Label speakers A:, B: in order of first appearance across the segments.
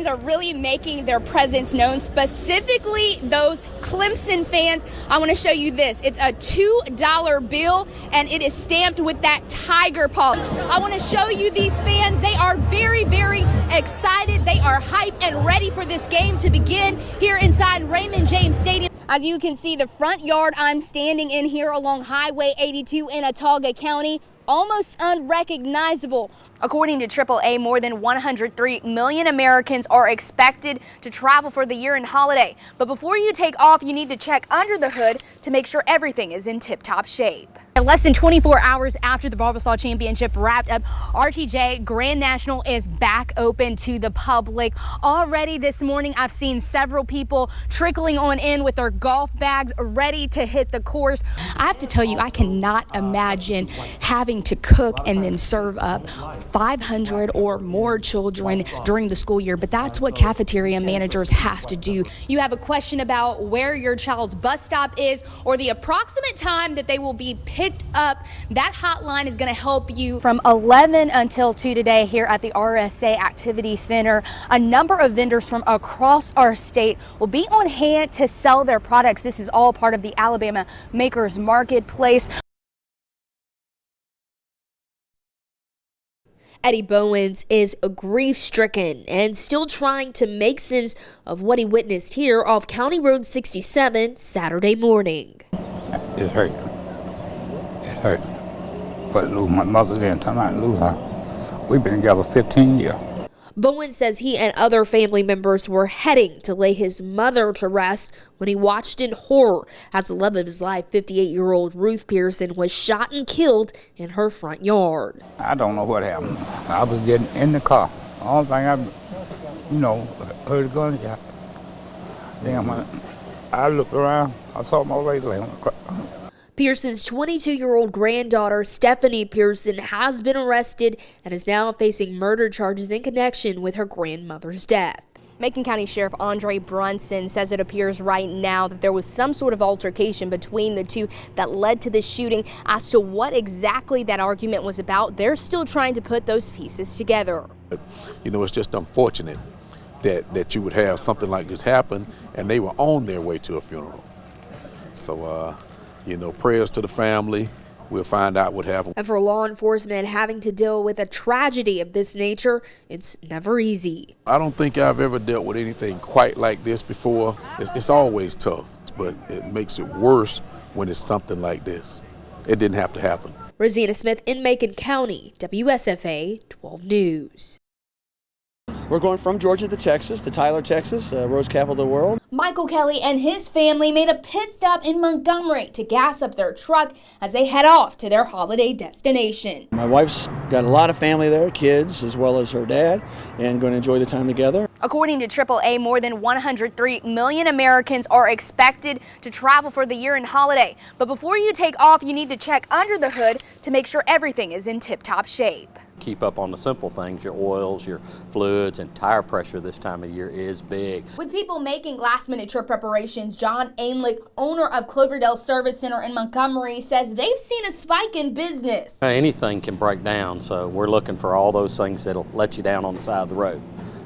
A: fans are really making their presence known, specifically those Clemson fans. I want to show you this. It's a $2 bill, and it is stamped with that tiger paw. I want to show you these fans. They are very, very excited. They are hyped and ready for this game to begin here inside Raymond James Stadium. As you can see, the front yard I'm standing in here along Highway 82 in Autauga County, almost unrecognizable. According to AAA, more than 103 million Americans are expected to travel for the year-end holiday. But before you take off, you need to check under the hood to make sure everything is in tip-top shape. Less than 24 hours after the Barbasol Championship wrapped up, RTJ Grand National is back open to the public. Already this morning, I've seen several people trickling on in with their golf bags ready to hit the course. I have to tell you, I cannot imagine having to cook and then serve up 500 or more children during the school year, but that's what cafeteria managers have to do. You have a question about where your child's bus stop is or the approximate time that they will be picked up, that hotline is going to help you from 11 until 2 today here at the RSA Activity Center. A number of vendors from across our state will be on hand to sell their products. This is all part of the Alabama Makers Marketplace.
B: Eddie Bowens is grief-stricken and still trying to make sense of what he witnessed here off County Road 67 Saturday morning.
C: It hurt. It hurt. But lose my mother then, time I lose her. We've been together 15 years.
B: Bowens says he and other family members were heading to lay his mother to rest when he watched in horror as the love of his life, 58-year-old Ruth Pearson, was shot and killed in her front yard.
C: I don't know what happened. I was getting in the car. All thing I, heard a gunshot. Then I looked around. I saw my lady laying on the ground.
B: Pearson's 22-year-old granddaughter, Stephanie Pearson, has been arrested and is now facing murder charges in connection with her grandmother's death. Macon County Sheriff Andre Brunson says it appears right now that there was some sort of altercation between the two that led to the shooting. As to what exactly that argument was about, they're still trying to put those pieces together.
D: It's just unfortunate that you would have something like this happen, and they were on their way to a funeral. So, prayers to the family. We'll find out what happened.
B: And for law enforcement having to deal with a tragedy of this nature, it's never easy.
D: I don't think I've ever dealt with anything quite like this before. It's always tough, but it makes it worse when it's something like this. It didn't have to happen.
B: Rosanna Smith in Macon County, WSFA 12 News.
E: We're going from Georgia to Texas, to Tyler, Texas, rose capital of the world.
A: Michael Kelly and his family made a pit stop in Montgomery to gas up their truck as they head off to their holiday destination.
E: My wife's got a lot of family there, kids as well as her dad, and going to enjoy the time together.
A: According to AAA, more than 103 million Americans are expected to travel for the year-end holiday. But before you take off, you need to check under the hood to make sure everything is in tip-top shape.
F: Keep up on the simple things, your oils, your fluids, and tire pressure this time of year is big.
A: With people making last-minute trip preparations, John Ainlick, owner of Cloverdale Service Center in Montgomery, says they've seen a spike in business.
F: Anything can break down, so we're looking for all those things that'll let you down on the side of the road.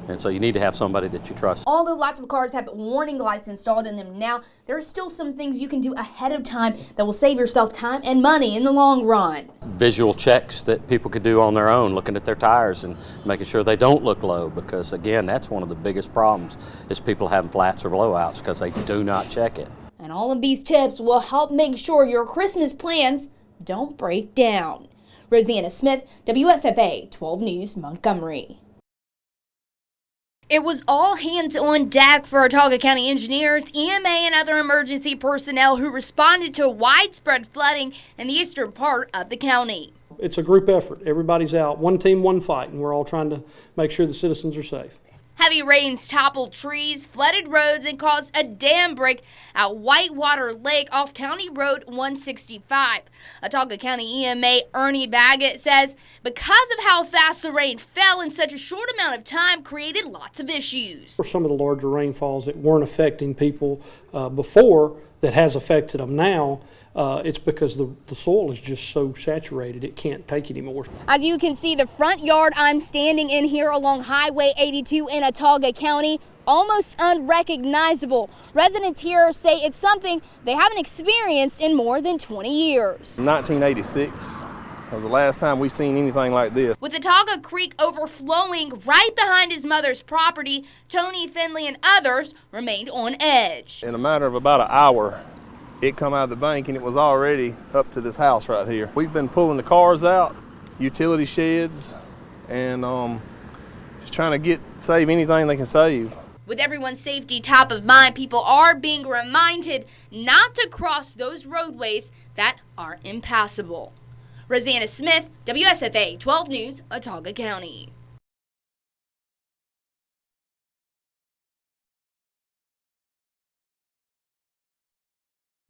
F: And so you need to have somebody that you trust.
A: Although lots of cars have warning lights installed in them now, there are still some things you can do ahead of time that will save yourself time and money in the long run.
F: Visual checks that people could do on their own, looking at their tires and making sure they don't look low, because again, that's one of the biggest problems is people having flats or blowouts because they do not check it.
A: And all of these tips will help make sure your Christmas plans don't break down. Rosanna Smith, WSFA 12 News, Montgomery. It was all hands on deck for Autauga County engineers, EMA, and other emergency personnel who responded to widespread flooding in the eastern part of the county.
G: It's a group effort. Everybody's out. One team, one fight, and we're all trying to make sure the citizens are safe.
A: Heavy rains toppled trees, flooded roads, and caused a dam break at Whitewater Lake off County Road 165. Autauga County EMA Ernie Baggett says because of how fast the rain fell in such a short amount of time created lots of issues.
G: For some of the larger rainfalls that weren't affecting people before that has affected them now, it's because the soil is just so saturated it can't take it anymore.
A: As you can see, the front yard I'm standing in here along Highway 82 in Autauga County, almost unrecognizable. Residents here say it's something they haven't experienced in more than 20 years.
H: 1986 was the last time we seen anything like this.
A: With Autauga Creek overflowing right behind his mother's property, Tony, Finley, and others remained on edge.
H: In a matter of about an hour, it come out of the bank and it was already up to this house right here. We've been pulling the cars out, utility sheds, and just trying to save anything they can save.
A: With everyone's safety top of mind, people are being reminded not to cross those roadways that are impassable. Rosanna Smith, WSFA 12 News, Autauga County.